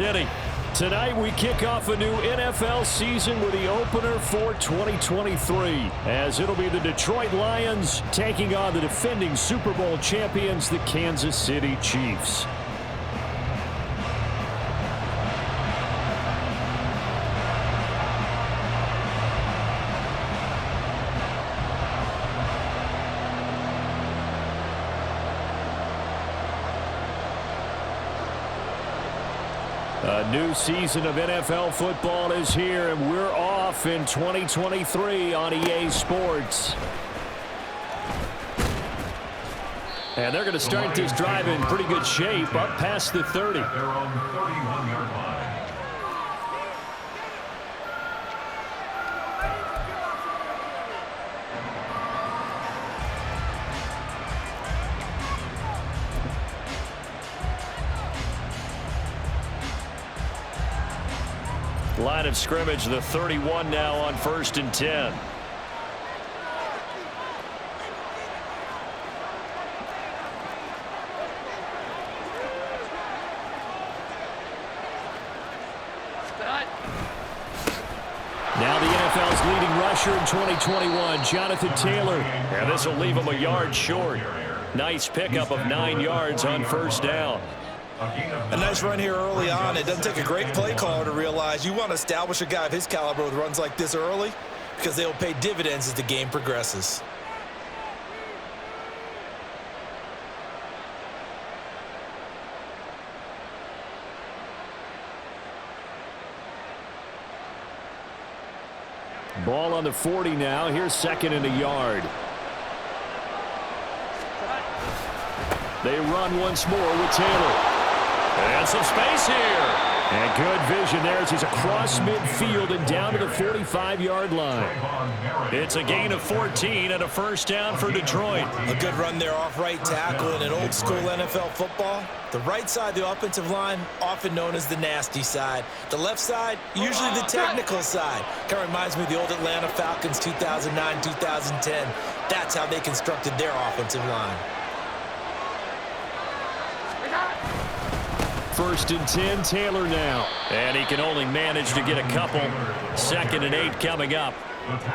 City. Tonight we kick off a new NFL season with the opener for 2023, as it'll be the Detroit Lions taking on the defending Super Bowl champions, the Kansas City Chiefs. A new season of NFL football is here, and we're off in 2023 on EA Sports. And they're going to start this drive in pretty good shape, up past the 30. They're on the 31-yard line. Line of scrimmage, the 31 now on 1st and 10. Now the NFL's leading rusher in 2021, Jonathan Taylor. And this will leave him a yard short. Nice pickup of 9 yards on 1st down. A nice run here early on. It doesn't take a great play caller to realize you want to establish a guy of his caliber with runs like this early, because they'll pay dividends as the game progresses. Ball on the 40 now. Here's 2nd and a yard. They run once more with Taylor. And some space here. And good vision there as he's across midfield and down to the 45-yard line. It's a gain of 14 and a 1st down for Detroit. A good run there off right tackle in an old-school NFL football. The right side of the offensive line, often known as the nasty side. The left side, usually the technical side. Kind of reminds me of the old Atlanta Falcons 2009-2010. That's how they constructed their offensive line. 1st and 10, Taylor now. And he can only manage to get a couple. 2nd and 8 coming up.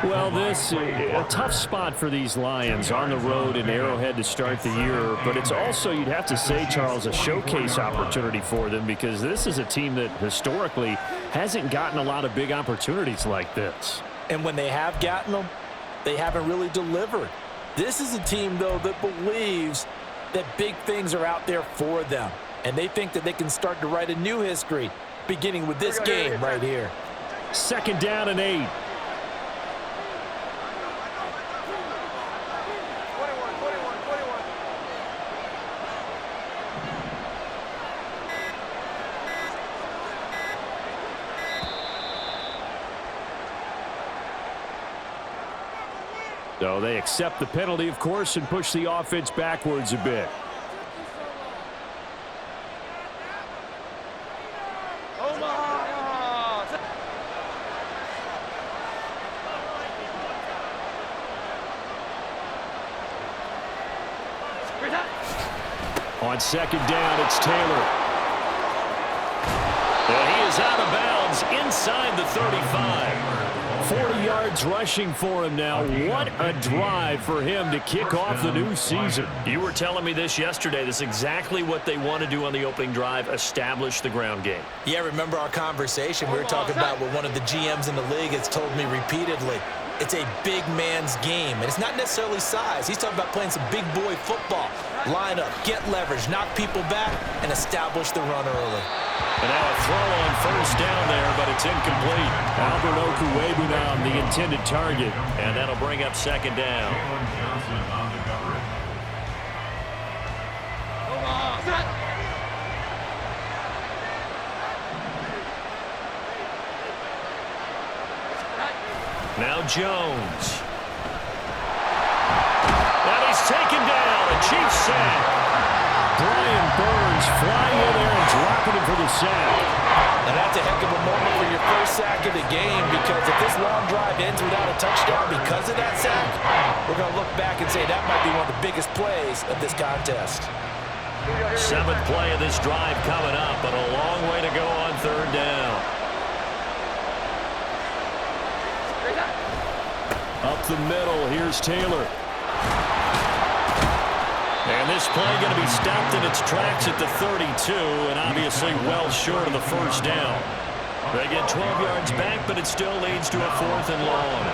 Well, this is a tough spot for these Lions on the road in Arrowhead to start the year. But it's also, you'd have to say, Charles, a showcase opportunity for them, because this is a team that historically hasn't gotten a lot of big opportunities like this. And when they have gotten them, they haven't really delivered. This is a team, though, that believes that big things are out there for them. And they think that they can start to write a new history, beginning with this game right here. 2nd down and 8. So they accept the penalty, of course, and push the offense backwards a bit. On 2nd down, it's Taylor. And he is out of bounds inside the 35. 40 yards rushing for him now. What a drive for him to kick off the new season. You were telling me this yesterday. This is exactly what they want to do on the opening drive, establish the ground game. Yeah, remember our conversation? We were talking about what one of the GMs in the league has told me repeatedly. It's a big man's game, and it's not necessarily size. He's talking about playing some big boy football. Line up, get leverage, knock people back, and establish the run early. And now a throw on 1st down there, but it's incomplete. Albert Okuwebunam, the intended target, and that'll bring up 2nd down. Now Jones. And he's taken down. A Chiefs sack. Brian Burns flying in there and dropping him for the sack. And that's a heck of a moment for your first sack of the game, because if this long drive ends without a touchdown because of that sack, we're going to look back and say that might be one of the biggest plays of this contest. Seventh play of this drive coming up, but a long way to go on third down. Up the middle, here's Taylor. And this play going to be stopped in its tracks at the 32, and obviously well short of the first down. They get 12 yards back, but it still leads to a 4th and long.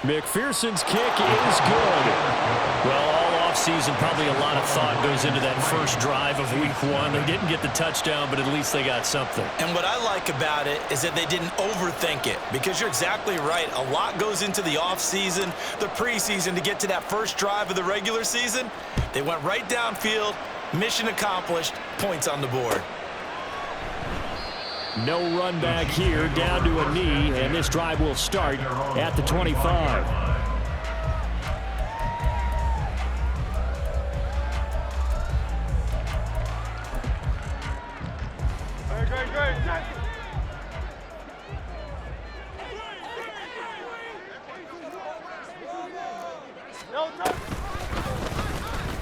McPherson's kick is good. Well, all offseason, probably a lot of thought goes into that first drive of week 1. They didn't get the touchdown, but at least they got something. And what I like about it is that they didn't overthink it, because you're exactly right. A lot goes into the offseason, the preseason to get to that first drive of the regular season. They went right downfield, mission accomplished, points on the board. No run back here, down to a knee, and this drive will start at the 25.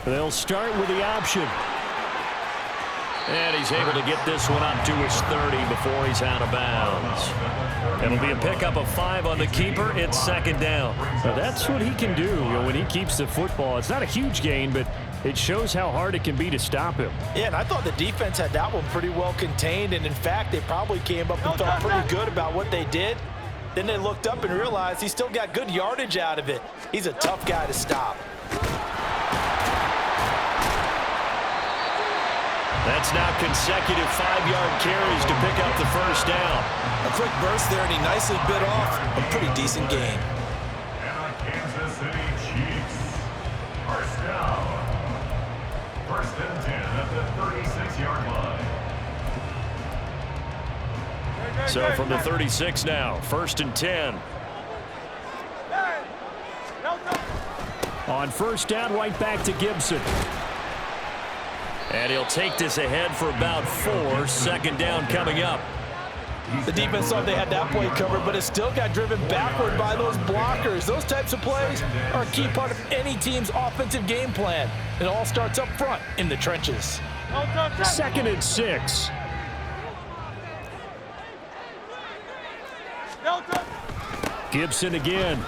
They'll start with the option. And he's able to get this one up to his 30 before he's out of bounds. It'll be a pickup of 5 on the keeper. It's second down. So that's what he can do, when he keeps the football. It's not a huge gain, but it shows how hard it can be to stop him. Yeah, and I thought the defense had that one pretty well contained. And, in fact, they probably came up and felt pretty good about what they did. Then they looked up and realized he still got good yardage out of it. He's a tough guy to stop. That's now consecutive 5-yard carries to pick up the first down. A quick burst there, and he nicely bit off a pretty decent gain. And a Kansas City Chiefs. First down. First and 10 at the 36-yard line. So from the 36 now, first and 10. On first down, right back to Gibson. And he'll take this ahead for about 4. Second down coming up. The defense thought they had that play covered, but it still got driven backward by those blockers. Those types of plays are a key part of any team's offensive game plan. It all starts up front in the trenches. Second and 6. Gibson again.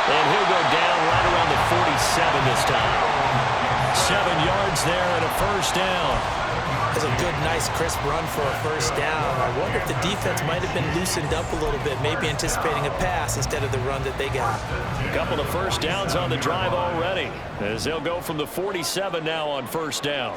And he'll go down right around the 47 this time. 7 yards there and a first down. That's a good, nice, crisp run for a first down. I wonder if the defense might have been loosened up a little bit, maybe anticipating a pass instead of the run that they got. A couple of first downs on the drive already, as they'll go from the 47 now on first down.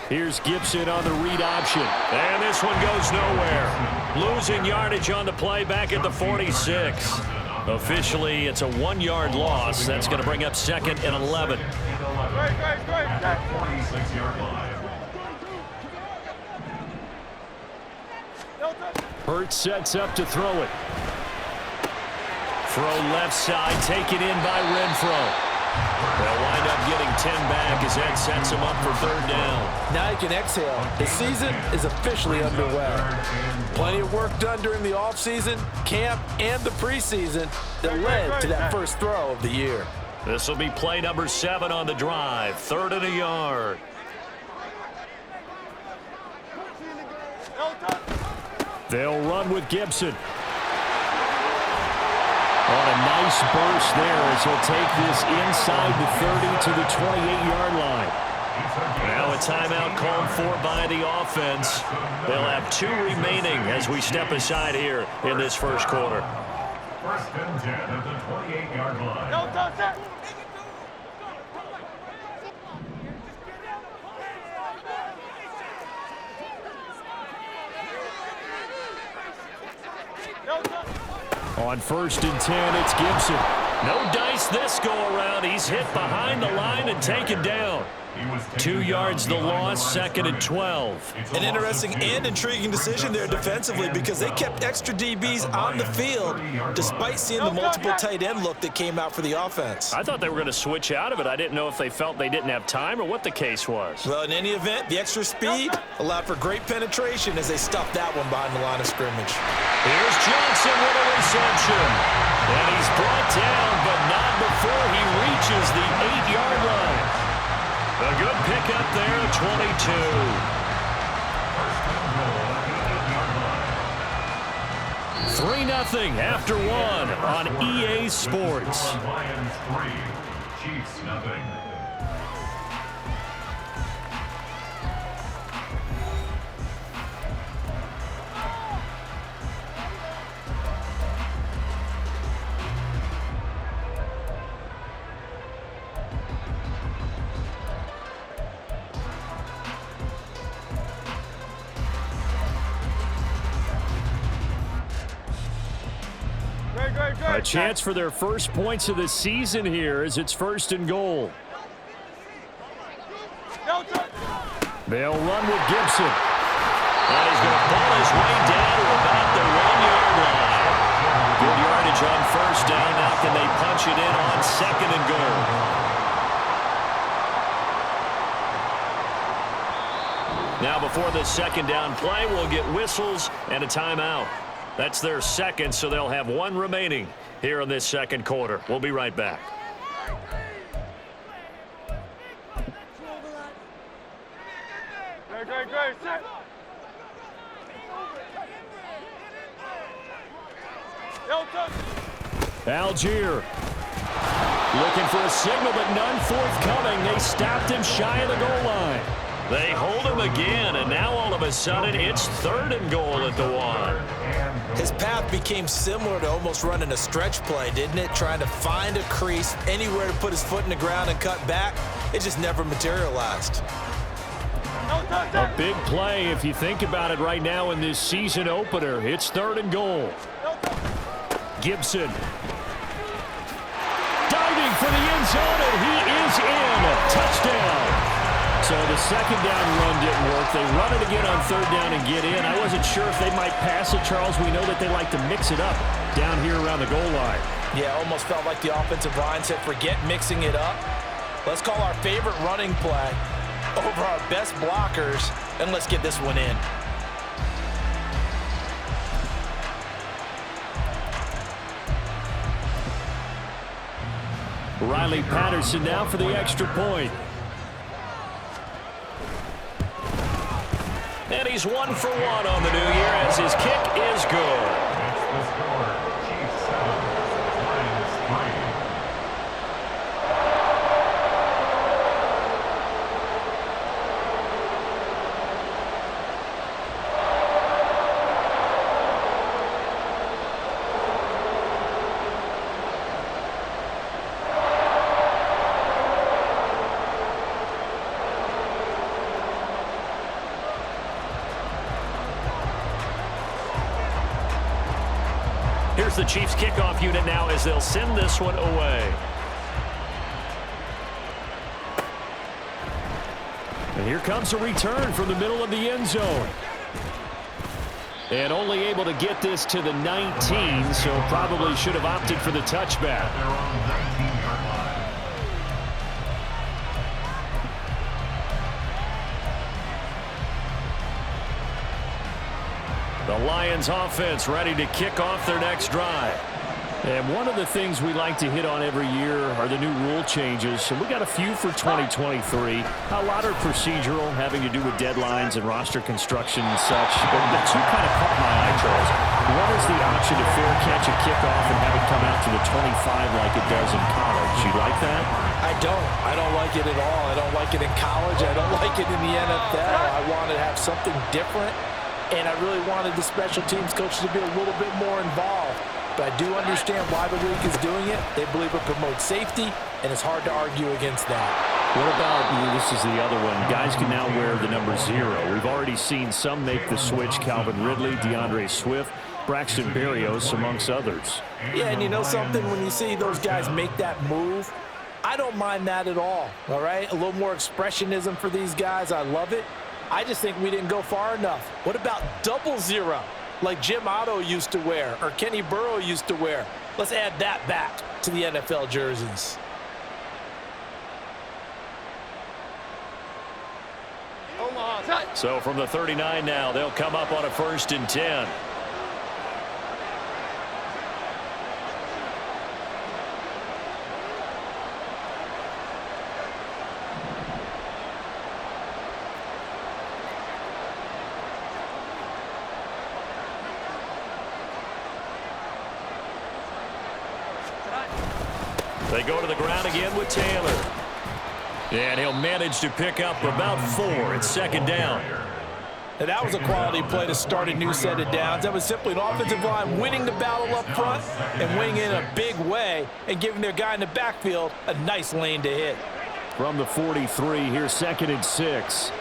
Here's Gibson on the read option. And this one goes nowhere. Losing yardage on the play back at the 46. Officially, it's a 1-yard loss. That's going to bring up second and 11. Hurts sets up to throw it. Throw left side, taken in by Renfro. They'll wind up getting 10 back as that sets him up for third down. Now you can exhale. The season is officially underway. Plenty of work done during the offseason, camp, and the preseason that led to that first throw of the year. This will be play number 7 on the drive. 3rd and a yard. They'll run with Gibson. On a nice burst there as he'll take this inside the 30 to the 28-yard line. Now a timeout called for by the offense. They'll have 2 remaining as we step aside here in this first quarter. First and 10 at the 28-yard line. On first and 10, it's Gibson. No dice this go-around. He's hit behind the line and taken down. 2 yards the loss, 2nd and 12. An interesting and intriguing decision there defensively because they kept extra DBs on the field despite seeing the multiple tight end look that came out for the offense. I thought they were going to switch out of it. I didn't know if they felt they didn't have time or what the case was. Well, in any event, the extra speed allowed for great penetration as they stuffed that one behind the line of scrimmage. Here's Johnson with a reception. And he's brought down, but not before he reaches the 8-yard line. A good pickup there, 22. 3-0 after 1 on EA Sports. Lions 3, Chiefs nothing. A chance for their first points of the season here as it's 1st and goal. They'll run with Gibson. And he's going to pull his way down to about the 1-yard line. Good yardage on 1st down. Now can they punch it in on 2nd and goal? Now before the 2nd down play, we'll get whistles and a timeout. That's their 2nd, so they'll have 1 remaining here in this 2nd quarter. We'll be right back. Algier looking for a signal, but none forthcoming. They stopped him shy of the goal line. They hold him again, and now all of a sudden it's 3rd and goal at the 1. His path became similar to almost running a stretch play, didn't it? Trying to find a crease, anywhere to put his foot in the ground and cut back. It just never materialized. A big play if you think about it right now in this season opener. It's 3rd and goal. Gibson diving for the end zone, and he is in. Touchdown. So the 2nd down run didn't work. They run it again on 3rd down and get in. I wasn't sure if they might pass it, Charles. We know that they like to mix it up down here around the goal line. Yeah, almost felt like the offensive line said, forget mixing it up. Let's call our favorite running play over our best blockers, and let's get this one in. Riley Patterson now for the extra point. And he's 1 for 1 on the new year as his kick is good. That's the score. Chiefs 7, Lions 3. Here's the Chiefs kickoff unit now as they'll send this one away. And here comes a return from the middle of the end zone. And only able to get this to the 19, so probably should have opted for the touchback. They're on the 19-yard line. The Lions offense ready to kick off their next drive. And one of the things we like to hit on every year are the new rule changes. And we got a few for 2023. A lot are procedural, having to do with deadlines and roster construction and such. But the two kind of caught my eye, Charles. One is the option to fair catch a kickoff and have it come out to the 25 like it does in college. You like that? I don't like it at all. I don't like it in college. I don't like it in the NFL. I want to have something different. And I really wanted the special teams coaches to be a little bit more involved. But I do understand why the league is doing it. They believe it promotes safety, and it's hard to argue against that. What about, this is the other one, guys can now wear the number 0. We've already seen some make the switch, Calvin Ridley, DeAndre Swift. Braxton Berrios, amongst others. Yeah, and you know something? When you see those guys make that move, I don't mind that at all right? A little more expressionism for these guys. I love it. I just think we didn't go far enough. What about 00, like Jim Otto used to wear or Kenny Burrow used to wear? Let's add that back to the NFL jerseys. So from the 39 now, they'll come up on a 1st and 10. They go to the ground again with Taylor. And he'll manage to pick up about 4. It's 2nd down. And that was a quality play to start a new set of downs. That was simply an offensive line winning the battle up front and winning in a big way and giving their guy in the backfield a nice lane to hit. From the 43, here's 2nd and 6.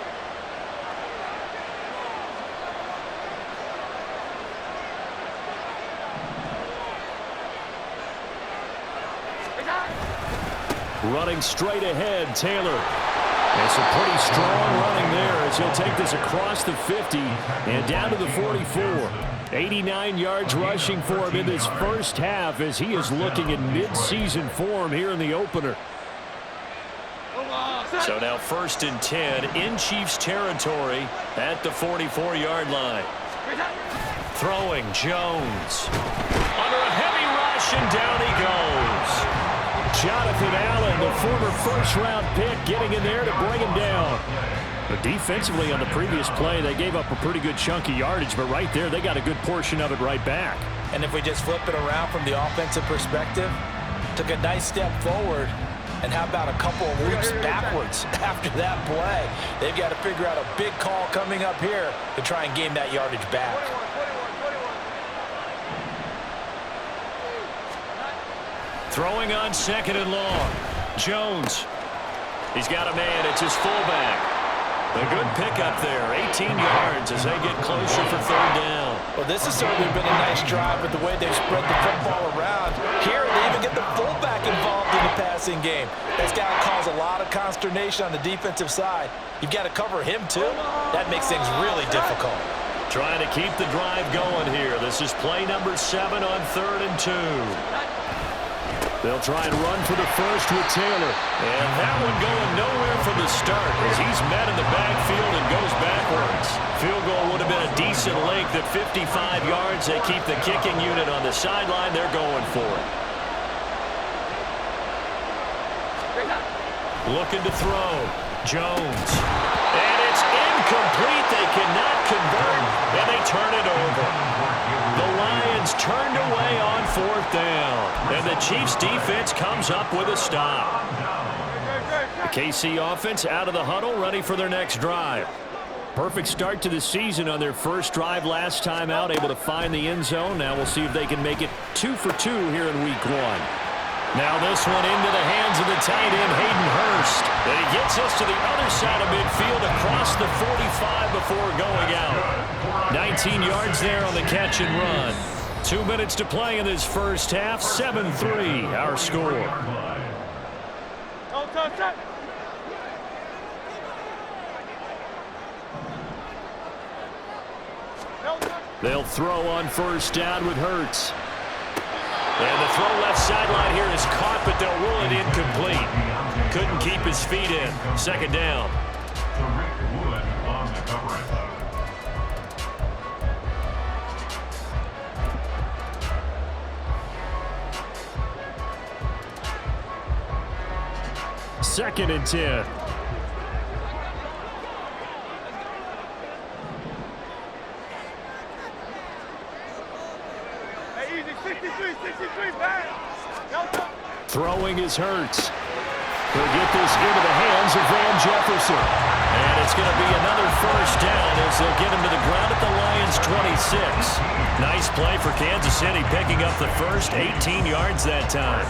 Running straight ahead, Taylor. And some pretty strong running there as he'll take this across the 50 and down to the 44. 89 yards rushing for him in this first half as he is looking in mid-season form here in the opener. So now 1st and 10 in Chiefs territory at the 44-yard line. Throwing Jones. Under a heavy rush and down he goes. Jonathan Allen, the former first-round pick, getting in there to bring him down. But defensively on the previous play, they gave up a pretty good chunk of yardage, but right there, they got a good portion of it right back. And if we just flip it around from the offensive perspective, took a nice step forward, and how about a couple of leaps backwards after that play? They've got to figure out a big call coming up here to try and gain that yardage back. Throwing on 2nd and long. Jones. He's got a man. It's his fullback. A good pickup there. 18 yards as they get closer for 3rd down. Well, this has certainly been a nice drive with the way they've spread the football around. Here, they even get the fullback involved in the passing game. That's got to cause a lot of consternation on the defensive side. You've got to cover him, too. That makes things really difficult. Trying to keep the drive going here. This is play number 7 on 3rd and 2. They'll try and run for the first with Taylor. And that one going nowhere from the start as he's met in the backfield and goes backwards. Field goal would have been a decent length at 55 yards. They keep the kicking unit on the sideline. They're going for it. Looking to throw. Jones. And it's incomplete. They cannot convert, and they turn it over. The Lions turned away on 4th down, and the Chiefs defense comes up with a stop. The KC offense out of the huddle, ready for their next drive. Perfect start to the season on their first drive last time out, able to find the end zone. Now we'll see if they can make it 2 for 2 here in week 1. Now this one into the hands of the tight end, Hayden Hurst. And he gets us to the other side of midfield across the 45 before going out. 19 yards there on the catch and run. 2 minutes to play in this first half. 7-3 our score. They'll throw on 1st down with Hurts. And the throw left sideline here is caught, but they'll rule it incomplete. Couldn't keep his feet in. 2nd down. Wood on the coverage. Second and 10. Throwing is Hurts. He'll get this into the hands of Van Jefferson. And it's going to be another 1st down as they'll get him to the ground at the Lions' 26. Nice play for Kansas City, picking up the first 18 yards that time.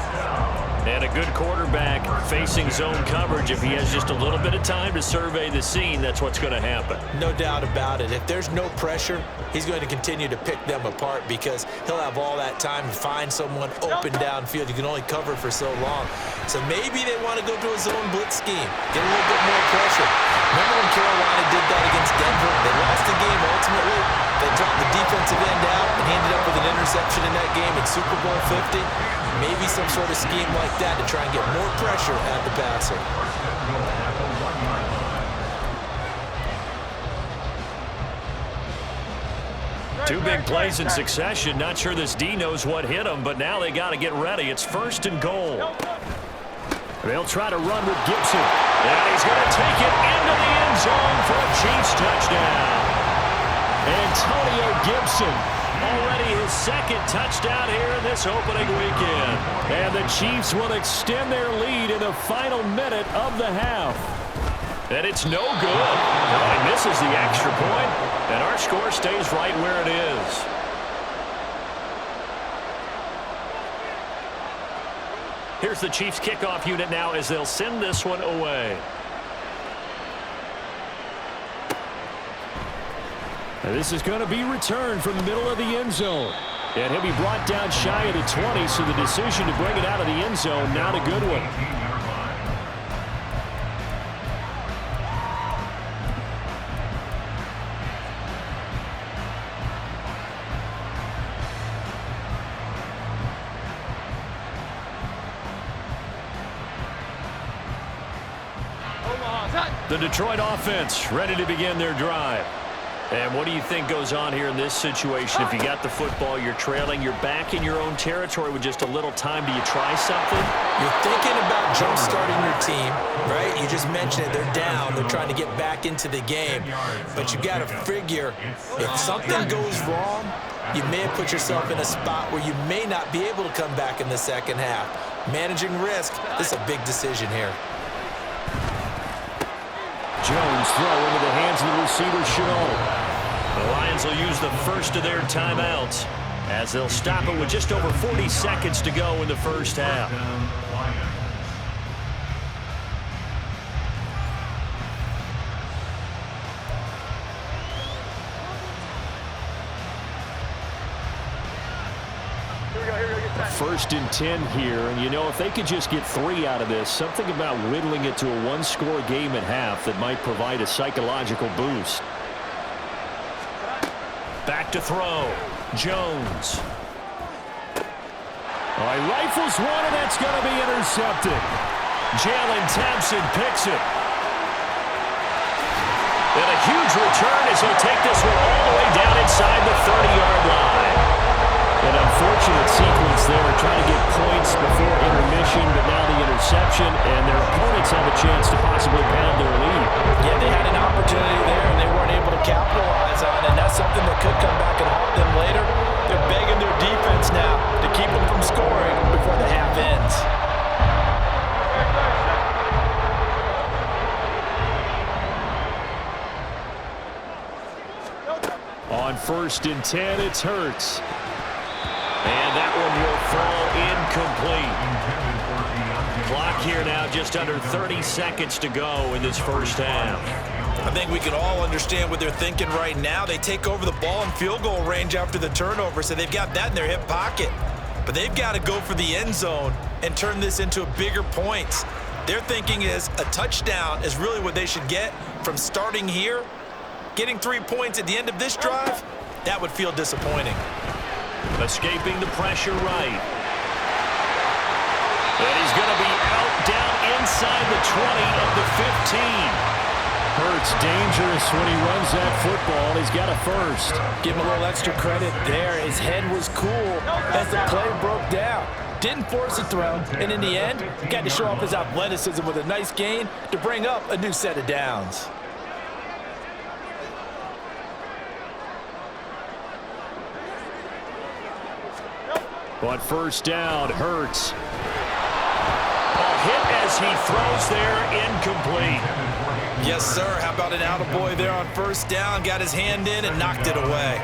And a good quarterback facing zone coverage. If he has just a little bit of time to survey the scene, that's what's going to happen. No doubt about it. If there's no pressure, he's going to continue to pick them apart because he'll have all that time to find someone open downfield. You can only cover for so long. So maybe they want to go to a zone blitz scheme, get a little bit more pressure. Remember when Carolina did that against Denver? They lost the game ultimately. They dropped the defensive end out and ended up with an interception in that game in Super Bowl 50. Maybe some sort of scheme like that to try and get more pressure at the passer. Two big plays in succession. Not sure this D knows what hit him, but now they got to get ready. It's 1st and goal. They'll try to run with Gibson. And he's going to take it into the end zone for a Chiefs touchdown. Antonio Gibson, already his 2nd touchdown here in this opening weekend. And the Chiefs will extend their lead in the final minute of the half. And it's no good. No, he misses the extra point, and our score stays right where it is. Here's the Chiefs kickoff unit now as they'll send this one away. And this is going to be returned from the middle of the end zone. And he'll be brought down shy of the 20, so the decision to bring it out of the end zone, not a good one. The Detroit offense ready to begin their drive. And what do you think goes on here in this situation? If you got the football, you're trailing, you're back in your own territory with just a little time. Do you try something? You're thinking about jump-starting your team, right? You just mentioned it. They're down. They're trying to get back into the game. But you got to figure if something goes wrong, you may have put yourself in a spot where you may not be able to come back in the second half. Managing risk, this is a big decision here. Jones throw into the hands of the receiver, Chenault. The Lions will use the first of their timeouts as they'll stop it with just over 40 seconds to go in the first half. First and 10 here, and you know, if they could just get 3 out of this, something about whittling it to a one-score game at half that might provide a psychological boost. Back to throw. Jones. All right, rifles one, and that's going to be intercepted. Jalen Thompson picks it. And a huge return as he'll take this one all the way down inside the 30-yard line. An unfortunate sequence there, trying to get points before intermission, but now the interception, and their opponents have a chance to possibly pound their lead. Yeah, they had an opportunity there, and they weren't able to capitalize on it, and that's something that could come back and haunt them later. They're begging their defense now to keep them from scoring before the half ends. On 1st and 10, it's Hurts. And that one will fall incomplete. Clock here now, just under 30 seconds to go in this first half. I think we can all understand what they're thinking right now. They take over the ball in field goal range after the turnover, so they've got that in their hip pocket. But they've got to go for the end zone and turn this into a bigger points. Their thinking is a touchdown is really what they should get from starting here. Getting 3 points at the end of this drive, that would feel disappointing. Escaping the pressure right. And he's going to be out down inside the 20 of the 15. Hurts dangerous when he runs that football. He's got a first. Give him a little extra credit there. His head was cool as the play broke down. Didn't force a throw, and in the end, got to show off his athleticism with a nice gain to bring up a new set of downs. On 1st down, Hurts. A hit as he throws there, incomplete. Yes, sir. How about an attaboy there on 1st down? Got his hand in and knocked it away.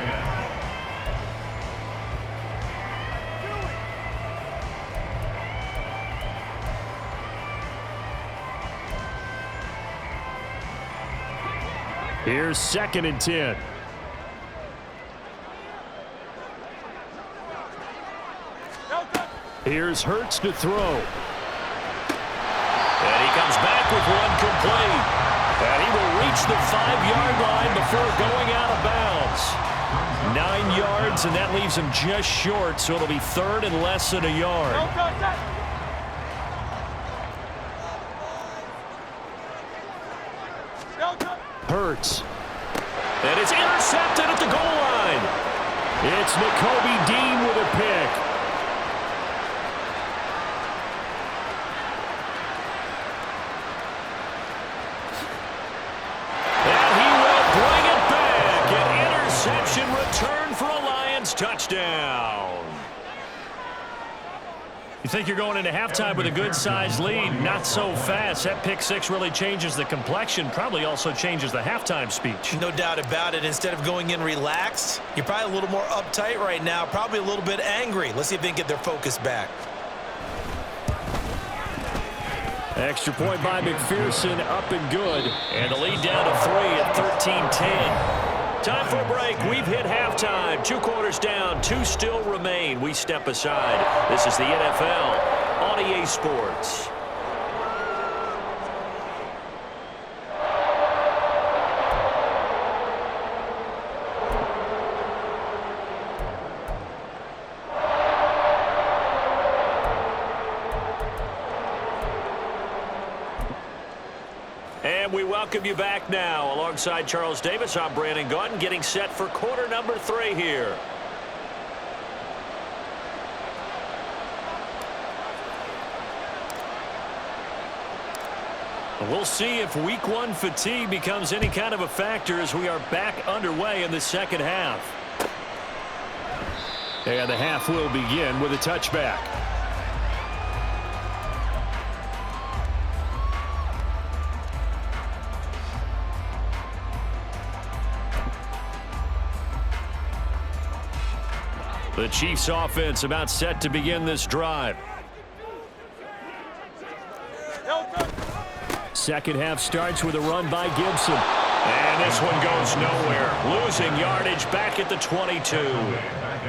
Here's 2nd and 10. Here's Hurts to throw. And he comes back with one complete. And he will reach the 5-yard line before going out of bounds. 9 yards, and that leaves him just short, so it'll be 3rd and less than a yard. Hurts. And it's intercepted at the goal line. It's Nakobe Dean with a pick. And he will bring it back. An interception return for a Lions touchdown. You think you're going into halftime with a good-sized lead. Not so fast. That pick six really changes the complexion. Probably also changes the halftime speech. No doubt about it. Instead of going in relaxed, you're probably a little more uptight right now. Probably a little bit angry. Let's see if they can get their focus back. Extra point by McPherson, up and good. And the lead down to 3 at 13-10. Time for a break. We've hit halftime. 2 quarters down. 2 still remain. We step aside. This is the NFL on EA Sports. And we welcome you back now. Alongside Charles Davis, I'm Brandon Gaudin, getting set for quarter number 3 here. We'll see if week 1 fatigue becomes any kind of a factor as we are back underway in the second half. And the half will begin with a touchback. The Chiefs offense about set to begin this drive. Second half starts with a run by Gibson. And this one goes nowhere. Losing yardage back at the 22.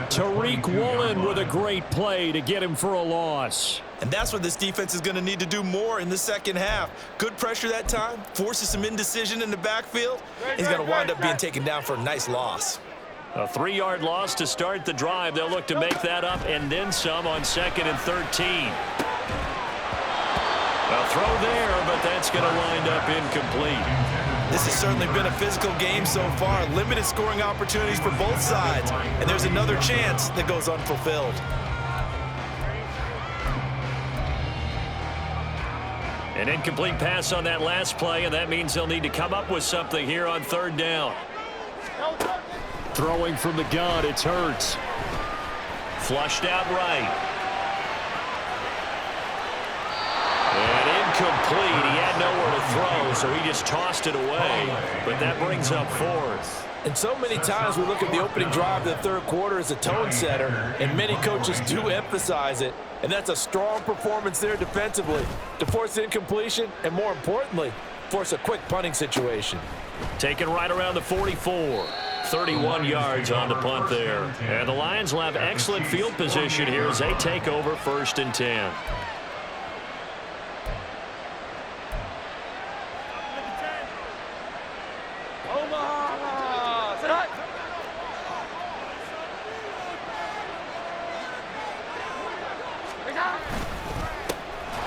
Tariq Woolen with a great play to get him for a loss. And that's what this defense is going to need to do more in the second half. Good pressure that time. Forces some indecision in the backfield. He's going to wind up being taken down for a nice loss. A 3-yard loss to start the drive. They'll look to make that up and then some on 2nd and 13. A throw there, but that's going to wind up incomplete. This has certainly been a physical game so far. Limited scoring opportunities for both sides. And there's another chance that goes unfulfilled. An incomplete pass on that last play, and that means they'll need to come up with something here on 3rd down. Throwing from the gun, it's Hurts. Flushed out right. And incomplete. He had nowhere to throw, so he just tossed it away. But that brings up 4th. And so many times we look at the opening drive of the 3rd quarter as a tone setter, and many coaches do emphasize it. And that's a strong performance there defensively to force incompletion and, more importantly, force a quick punting situation. Taken right around the 44. 31 yards on the punt there. And the Lions will have excellent field position here as they take over 1st and 10.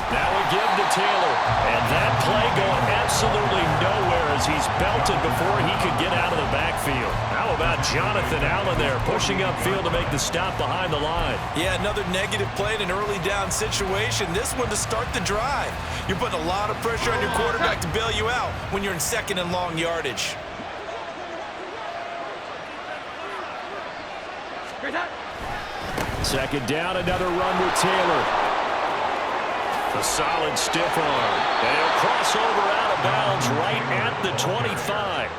Now we give to Taylor. And that play going absolutely nowhere as he's belted before he could get out of the backfield. How about Jonathan Allen there pushing upfield to make the stop behind the line? Yeah, another negative play in an early down situation. This one to start the drive. You're putting a lot of pressure on your quarterback to bail you out when you're in 2nd and long yardage. Second down, another run with Taylor. A solid stiff arm. And he'll cross over out of bounds right at the 25.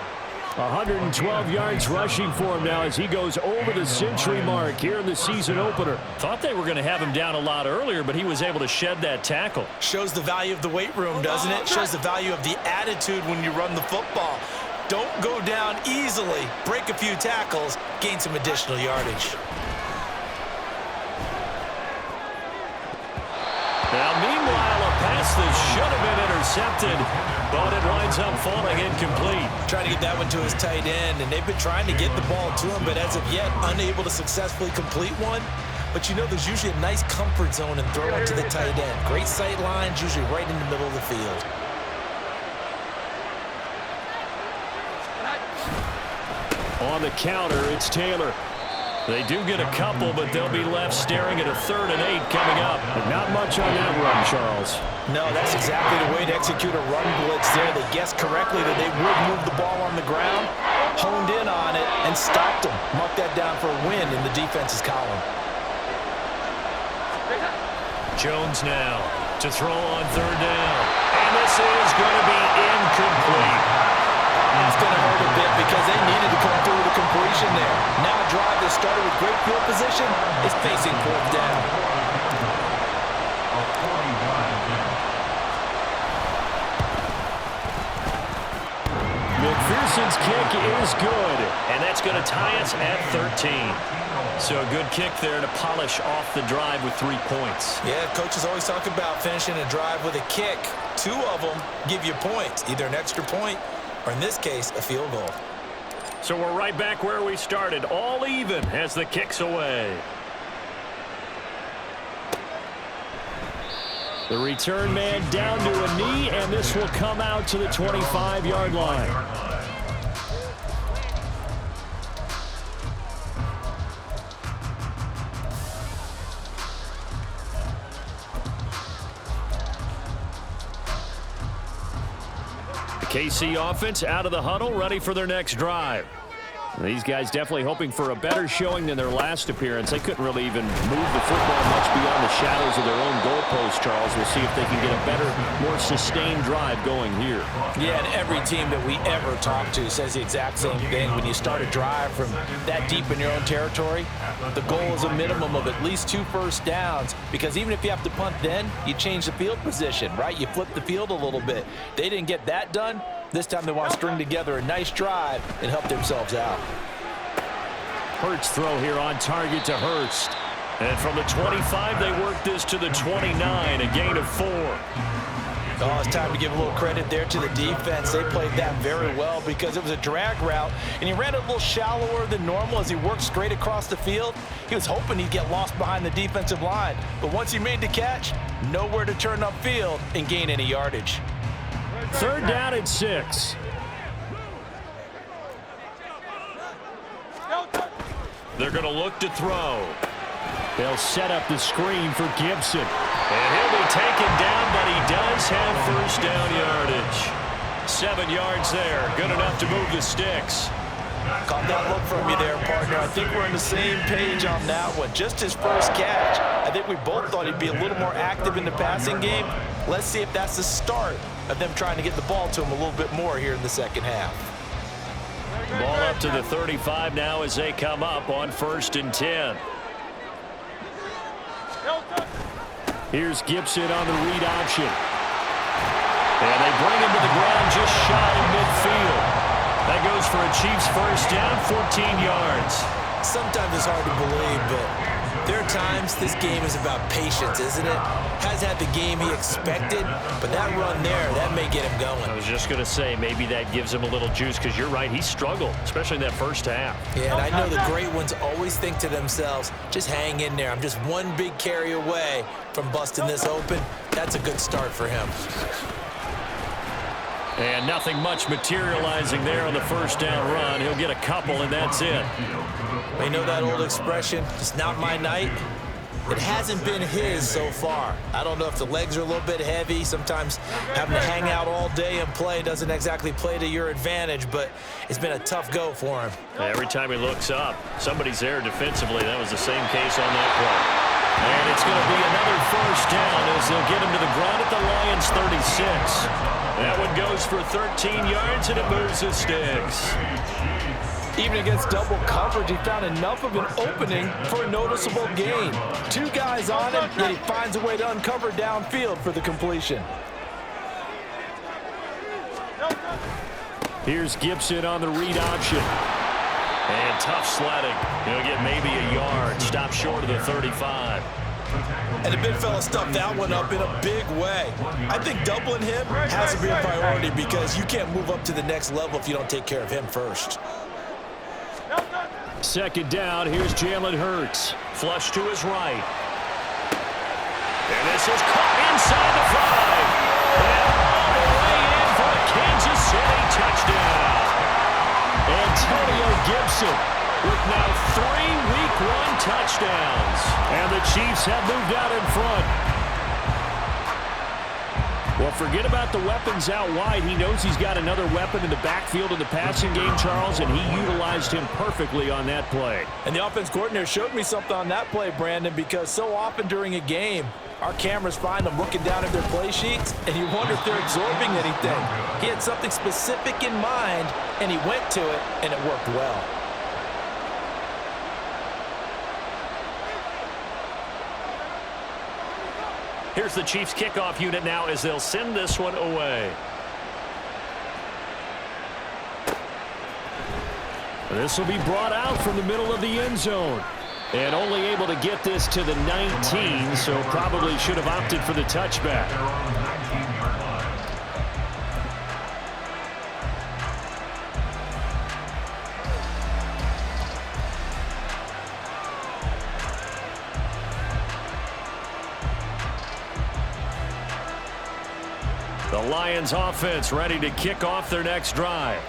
112 yards rushing for him now as he goes over the century mark here in the season opener. Thought they were going to have him down a lot earlier, but he was able to shed that tackle. Shows the value of the weight room, doesn't it? Shows the value of the attitude when you run the football. Don't go down easily. Break a few tackles, gain some additional yardage. Now, meanwhile, a pass that should have been intercepted, but it winds up falling incomplete. Trying to get that one to his tight end, and they've been trying to get the ball to him, but as of yet, unable to successfully complete one. But you know, there's usually a nice comfort zone and throw it to the tight end. Great sight lines, usually right in the middle of the field. On the counter, it's Taylor. They do get a couple, but they'll be left staring at a 3rd and 8 coming up. But not much on that run, Charles. No, that's exactly the way to execute a run blitz there. They guessed correctly that they would move the ball on the ground, honed in on it, and stopped them. Mark that down for a win in the defense's column. Jones now to throw on 3rd down. And this is going to be incomplete. It's going to hurt a bit because they needed to come through with a completion there. Now a drive that started with great field position is facing 4th down. McPherson's kick is good, and that's going to tie us at 13. So a good kick there to polish off the drive with 3 points. Yeah, coaches always talk about finishing a drive with a kick. 2 of them give you points, either an extra point or, in this case, a field goal. So we're right back where we started, all even as the kick's away. The return man down to a knee, and this will come out to the 25-yard line. KC offense out of the huddle, ready for their next drive. These guys definitely hoping for a better showing than their last appearance. They couldn't really even move the football much beyond the shadows of their own goalpost, Charles. We'll see if they can get a better, more sustained drive going here. Yeah, and every team that we ever talk to says the exact same thing. When you start a drive from that deep in your own territory, the goal is a minimum of at least 2 first downs, because even if you have to punt then, you change the field position, right? You flip the field a little bit. They didn't get that done. This time they want to string together a nice drive and help themselves out. Hurts throw here on target to Hurst. And from the 25, they work this to the 29, a gain of 4. Oh, it's time to give a little credit there to the defense. They played that very well because it was a drag route, and he ran it a little shallower than normal as he worked straight across the field. He was hoping he'd get lost behind the defensive line, but once he made the catch, nowhere to turn upfield and gain any yardage. 3rd down and 6. They're going to look to throw. They'll set up the screen for Gibson. And he'll be taken down, but he does have 1st down yardage. 7 yards there. Good enough to move the sticks. Caught that look from you there, partner. I think we're on the same page on that one. Just his first catch. I think we both thought he'd be a little more active in the passing game. Let's see if that's the start of them trying to get the ball to him a little bit more here in the second half. Ball up to the 35 now as they come up on 1st and 10. Here's Gibson on the read option. And they bring him to the ground just shy of midfield. That goes for a Chiefs 1st down, 14 yards. Sometimes it's hard to believe, but there are times this game is about patience, isn't it? Hasn't had the game he expected, but that run there, that may get him going. I was just going to say, maybe that gives him a little juice, because you're right, he struggled, especially in that 1st half. Yeah, and I know the great ones always think to themselves, just hang in there. I'm just one big carry away from busting this open. That's a good start for him. And nothing much materializing there on the 1st down run. He'll get a couple, and that's it. You know that old expression, it's not my night? It hasn't been his so far. I don't know if the legs are a little bit heavy. Sometimes having to hang out all day and play doesn't exactly play to your advantage, but it's been a tough go for him. Every time he looks up, somebody's there defensively. That was the same case on that play. And it's going to be another 1st down as they'll get him to the ground at the Lions 36. That one goes for 13 yards, and it moves the sticks. Even against double coverage, he found enough of an opening for a noticeable gain. 2 guys on him, yet he finds a way to uncover downfield for the completion. Here's Gibson on the read option. And tough sledding. He'll get maybe a yard. Stop short of the 35. And the big fella stuffed that one up in a big way. I think doubling him has to be a priority because you can't move up to the next level if you don't take care of him first. Second down, here's Jalen Hurts. Flush to his right. And this is caught inside the 5. And all the way in for a Kansas City touchdown. Antonio Gibson with now 3 Week 1 touchdowns. And the Chiefs have moved out in front. Well, forget about the weapons out wide. He knows he's got another weapon in the backfield in the passing game, Charles, and he utilized him perfectly on that play. And the offense coordinator showed me something on that play, Brandon, because so often during a game, our cameras find them looking down at their play sheets, and you wonder if they're absorbing anything. He had something specific in mind, and he went to it, and it worked well. Here's the Chiefs kickoff unit now as they'll send this one away. This will be brought out from the middle of the end zone. And only able to get this to the 19, so probably should have opted for the touchback. The Lions offense ready to kick off their next drive.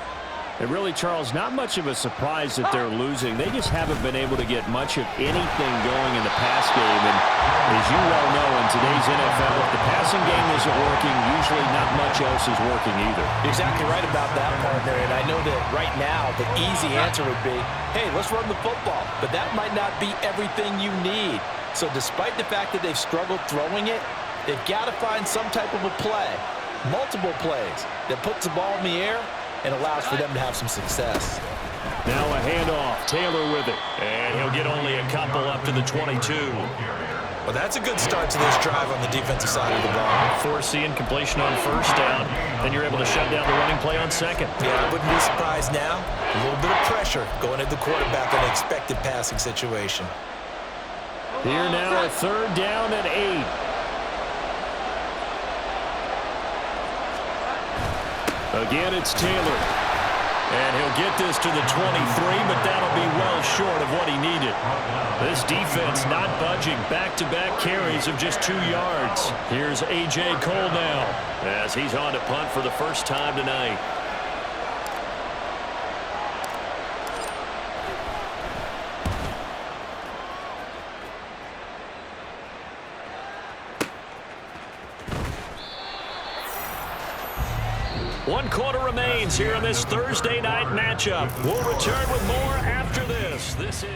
And really, Charles, not much of a surprise that they're losing. They just haven't been able to get much of anything going in the pass game. And as you well know, in today's NFL, if the passing game isn't working, usually not much else is working either. Exactly right about that, partner. And I know that right now the easy answer would be, hey, let's run the football. But that might not be everything you need. So despite the fact that they've struggled throwing it, they've got to find some type of a play, multiple plays, that puts the ball in the air and allows for them to have some success. Now a handoff. Taylor with it. And he'll get only a couple up to the 22. Well, that's a good start to this drive on the defensive side of the ball. Forcing completion on first down. Then you're able to shut down the running play on second. Yeah, I wouldn't be surprised now. A little bit of pressure going at the quarterback in an expected passing situation. Here now a third down and 8. Again, it's Taylor. And he'll get this to the 23, but that'll be well short of what he needed. This defense not budging. Back-to-back carries of just 2 yards. Here's A.J. Cole now as he's on to punt for the first time tonight. One quarter remains here in this Thursday night matchup. We'll return with more after this. This is...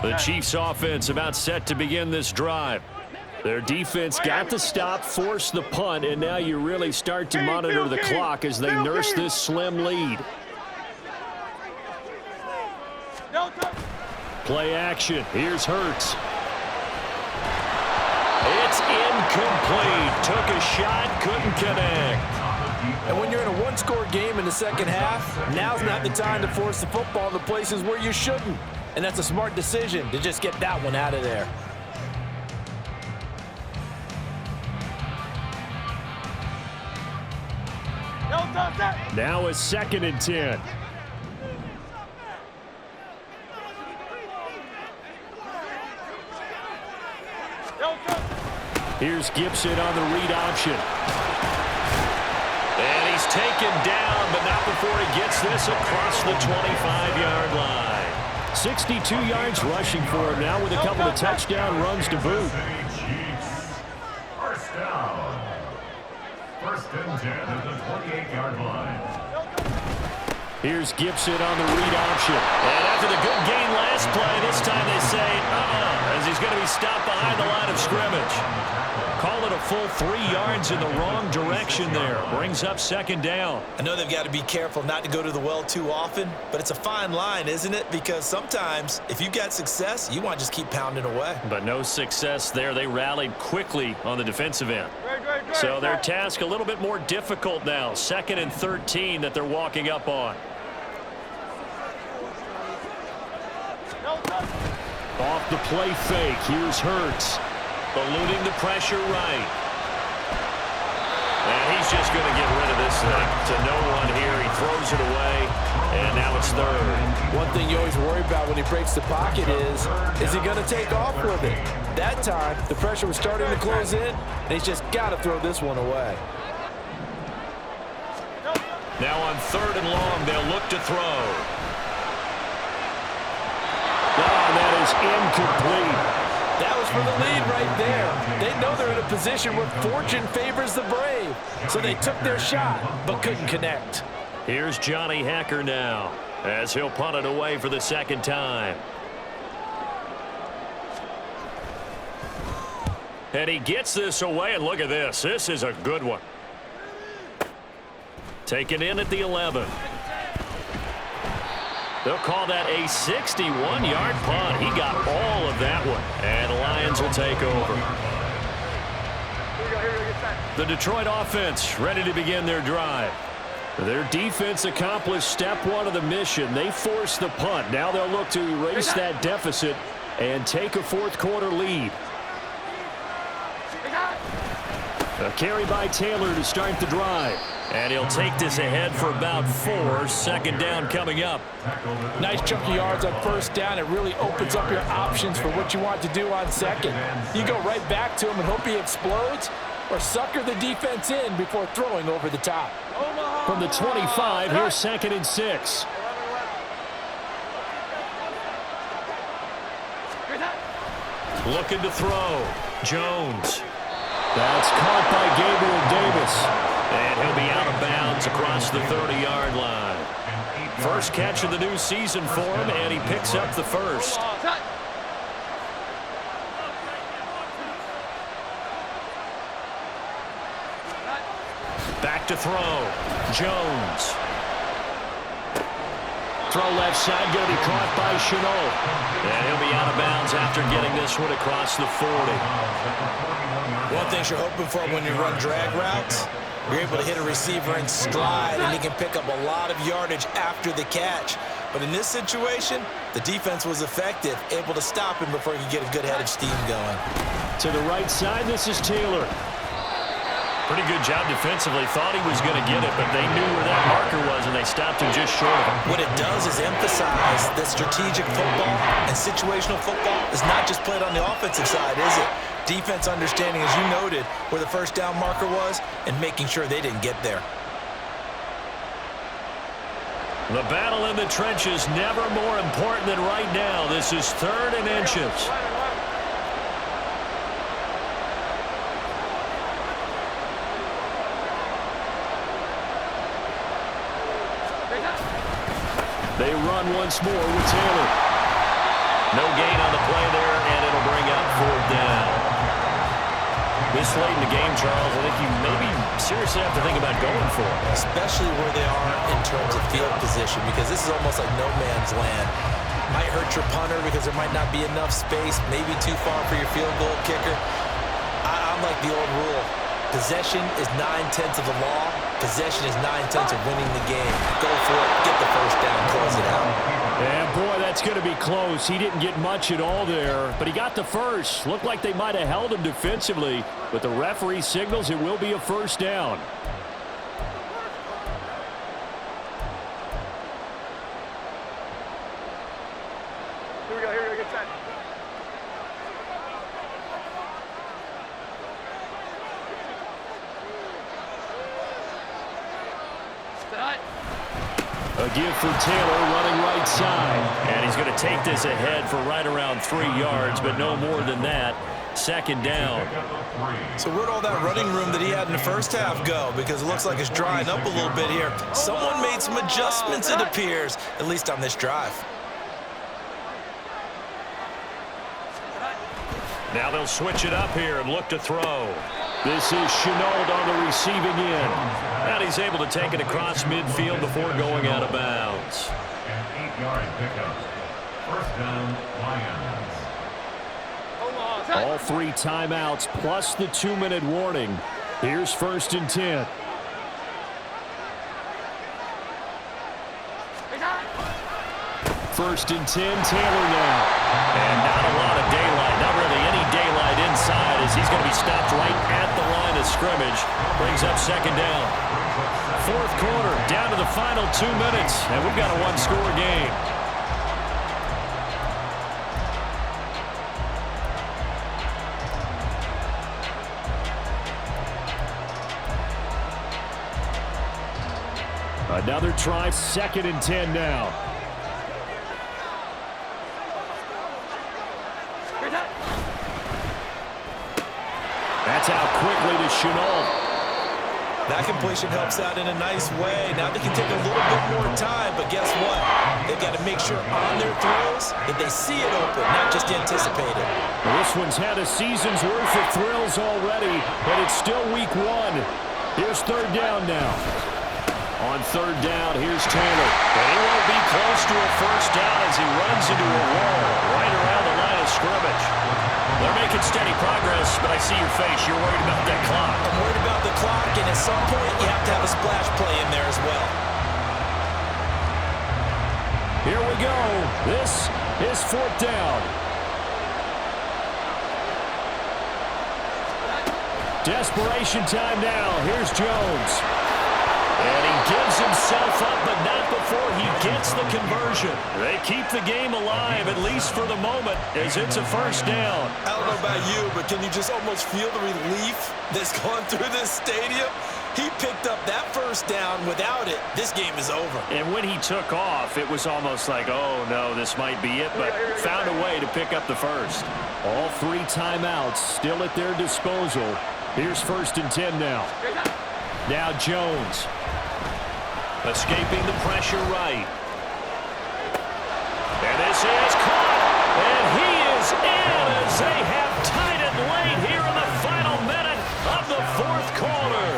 The Chiefs offense about set to begin this drive. Their defense got the stop, forced the punt, and now you really start to monitor the clock as they nurse this slim lead. Play action. Here's Hurts. It's incomplete. Took a shot, couldn't connect. And when you're in a one-score game in the second half, now's not the time to force the football in the places where you shouldn't. And that's a smart decision to just get that one out of there. Now it's 2nd and 10. Here's Gibson on the read option. And he's taken down, but not before he gets this across the 25-yard line. 62 yards rushing for him now with a couple of touchdown runs to boot. First down. First and 10 at the 28-yard line. Here's Gibson on the read option. And after the good gain last play, this time they say, as he's going to be stopped behind the line of scrimmage. Call it a full 3 yards in the wrong direction there. Brings up second down. I know they've got to be careful not to go to the well too often, but it's a fine line, isn't it? Because sometimes if you got success, you want to just keep pounding away. But no success there. They rallied quickly on the defensive end. So their task a little bit more difficult now. 2nd and 13 that they're walking up on. Off the play fake. Here's Hurts. Eluding the pressure right. And he's just going to get rid of this thing to no one here. He throws it away, and now it's 3rd. One thing you always worry about when he breaks the pocket is he going to take off with it? That time, the pressure was starting to close in, and he's just got to throw this one away. Now on 3rd and long, they'll look to throw. That is incomplete. That was for the lead right there. They know they're in a position where fortune favors the brave. So they took their shot, but couldn't connect. Here's Johnny Hacker now, as he'll punt it away for the 2nd time. And he gets this away, and look at this. This is a good one. Taken in at the 11. They'll call that a 61-yard punt. He got all of that one. And the Lions will take over. The Detroit offense ready to begin their drive. Their defense accomplished step 1 of the mission. They forced the punt. Now they'll look to erase that deficit and take a 4th quarter lead. A carry by Taylor to start the drive. And he'll take this ahead for about 4. 2nd down coming up. Nice chunk of yards on 1st down. It really opens up your options for what you want to do on 2nd. You go right back to him and hope he explodes, or sucker the defense in before throwing over the top. From the 25, here's 2nd and 6. Looking to throw. Jones. That's caught by Gabriel Davis. And he'll be out of bounds across the 30-yard line. First catch of the new season for him, and he picks up the 1st. Back to throw. Jones. Throw left side, going to be caught by Chenault. And he'll be out of bounds after getting this one across the 40. One thing you're hoping for when you run drag routes, you're able to hit a receiver in stride, and he can pick up a lot of yardage after the catch. But in this situation, the defense was effective, able to stop him before he could get a good head of steam going. To the right side, this is Taylor. Pretty good job defensively. Thought he was going to get it, but they knew where that marker was, and they stopped him just short of him. What it does is emphasize that strategic football and situational football is not just played on the offensive side, is it? Defense understanding, as you noted, where the 1st down marker was and making sure they didn't get there. The battle in the trenches never more important than right now. This is 3rd and inches. They run once more with Taylor. No gain on the play there, and it'll bring up 4th down. This late in the game, Charles, I think you maybe seriously have to think about going for it. Especially where they are in terms of field position, because this is almost like no man's land. Might hurt your punter because there might not be enough space, maybe too far for your field goal kicker. I'm like the old rule. Possession is 9/10 of the law. Possession is 9/10 of winning the game. Go for it, get the 1st down, close it out. And boy, that's going to be close. He didn't get much at all there, but he got the 1st. Looked like they might have held him defensively, but the referee signals it will be a 1st down. Here we go, get set. A give for Taylor running right side. And he's going to take this ahead for right around 3 yards, but no more than that. 2nd down. So where'd all that running room that he had in the 1st half go? Because it looks like it's drying up a little bit here. Someone made some adjustments, it appears, at least on this drive. Now they'll switch it up here and look to throw. This is Chenault on the receiving end. And he's able to take it across midfield before going out of bounds. An 8-yard pickup. First down, Lions. All 3 timeouts plus the 2-minute warning. Here's 1st and 10. First and 10, Taylor now. And not a lot of daylight, not really any daylight inside as he's going to be stopped right at the line of scrimmage. Brings up 2nd down. 4th quarter, down to the final 2 minutes, and we've got a 1-score game. Another try, 2nd and 10 now. That's out quickly to Chenault. That completion helps out in a nice way. Now they can take a little bit more time, but guess what? They've got to make sure on their throws that they see it open, not just anticipate it. This one's had a season's worth of thrills already, but it's still week 1. Here's 3rd down now. On 3rd down, here's Taylor. And he won't be close to a first down as he runs into a wall right around the line of scrimmage. They're making steady progress, but I see your face. You're worried about that clock. I'm worried about the clock, and at some point, you have to have a splash play in there as well. Here we go. This is 4th down. Desperation time now. Here's Jones. And he gives himself up, but not before he gets the conversion. They keep the game alive, at least for the moment, as it's a first down. I don't know about you, but can you just almost feel the relief that's gone through this stadium? He picked up that first down. Without it, this game is over. And when he took off, it was almost like, oh, no, this might be it, but found a way to pick up the first. All 3 timeouts still at their disposal. Here's 1st and 10 now. Now Jones. Escaping the pressure right. And this is caught. And he is in as they have tied it late here in the final minute of the 4th quarter.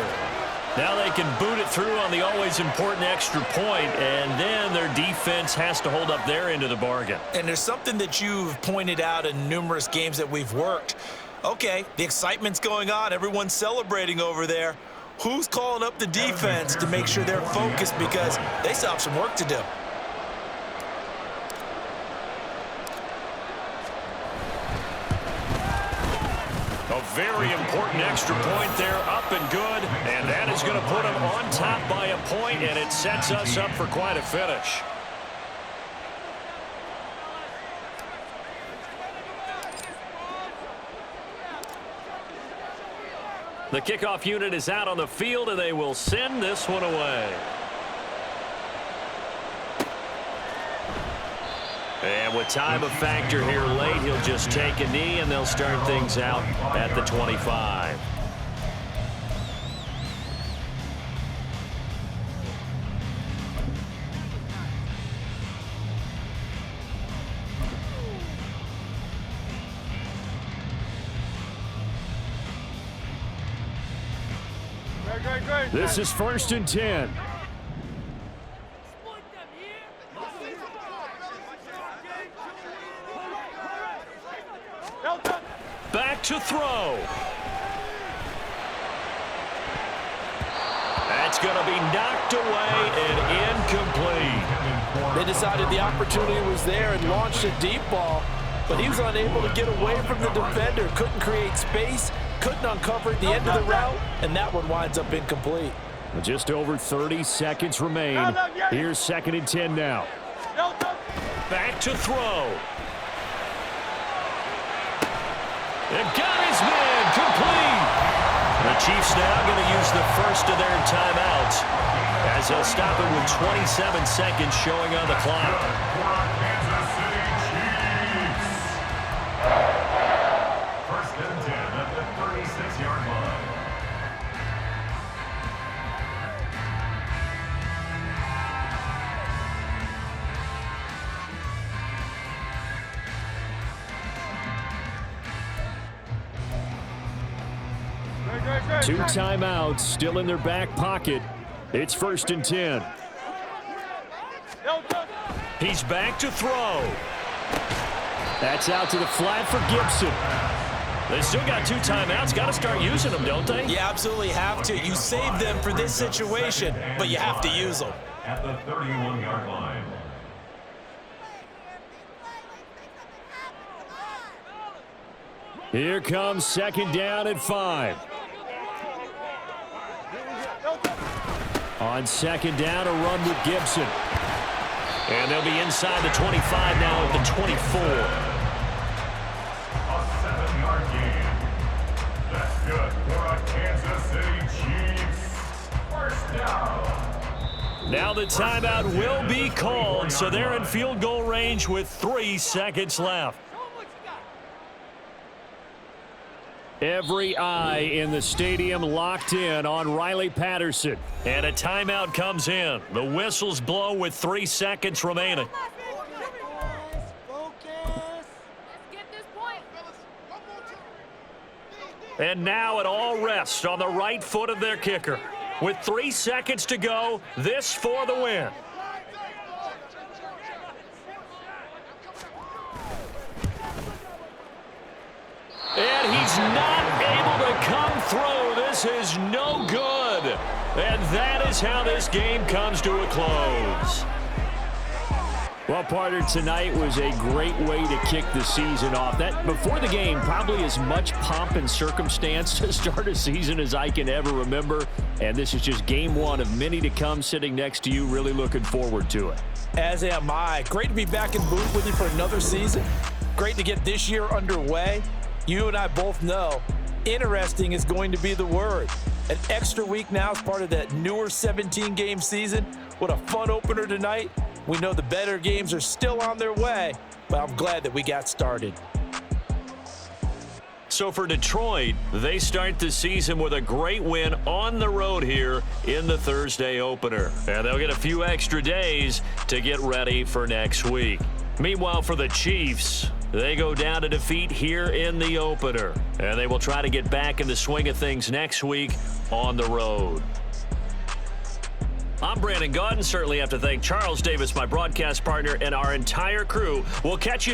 Now they can boot it through on the always important extra point, and then their defense has to hold up their end of the bargain. And there's something that you've pointed out in numerous games that we've worked. Okay, the excitement's going on. Everyone's celebrating over there. Who's calling up the defense to make sure they're focused because they still have some work to do? A very important extra point there, up and good, and that is going to put them on top by a point, and it sets us up for quite a finish. The kickoff unit is out on the field, and they will send this one away. And with time a factor here late, he'll just take a knee, and they'll start things out at the 25. This is 1st and 10. Back to throw. That's going to be knocked away and incomplete. They decided the opportunity was there and launched a deep ball, but he was unable to get away from the defender. Couldn't create space, couldn't uncover at the end of the route, and that one winds up incomplete. Just over 30 seconds remain. Here's 2nd and 10 now. Back to throw. And got his man complete. The Chiefs now going to use the first of their timeouts as they'll stop it with 27 seconds showing on the clock. First and 10 at the 36-yard line. 2 timeouts still in their back pocket. It's 1st and 10. He's back to throw. That's out to the flat for Gibson. They still got 2 timeouts. Got to start using them, don't they? You absolutely have to. You save them for this situation, but you have to use them. At the 31-yard line. Here comes 2nd down at 5. On 2nd down, a run with Gibson. And they'll be inside the 25 now at the 24. A 7-yard gain. That's good for a Kansas City Chiefs. 1st down. Now the timeout will be called, so they're in field goal range with 3 seconds left. Every eye in the stadium locked in on Riley Patterson. And a timeout comes in. The whistles blow with 3 seconds remaining. And now it all rests on the right foot of their kicker. With 3 seconds to go, this for the win. And he's not able to come through. This is no good. And that is how this game comes to a close. Well, partner, tonight was a great way to kick the season off. That before the game, probably as much pomp and circumstance to start a season as I can ever remember. And this is just game 1 of many to come. Sitting next to you, really looking forward to it. As am I. Great to be back in booth with you for another season. Great to get this year underway. You and I both know interesting is going to be the word. An extra week now as part of that newer 17-game season. What a fun opener tonight. We know the better games are still on their way, but I'm glad that we got started. So for Detroit, they start the season with a great win on the road here in the Thursday opener. And they'll get a few extra days to get ready for next week. Meanwhile, for the Chiefs, they go down to defeat here in the opener. And they will try to get back in the swing of things next week on the road. I'm Brandon Gaudin. Certainly have to thank Charles Davis, my broadcast partner, and our entire crew. We'll catch you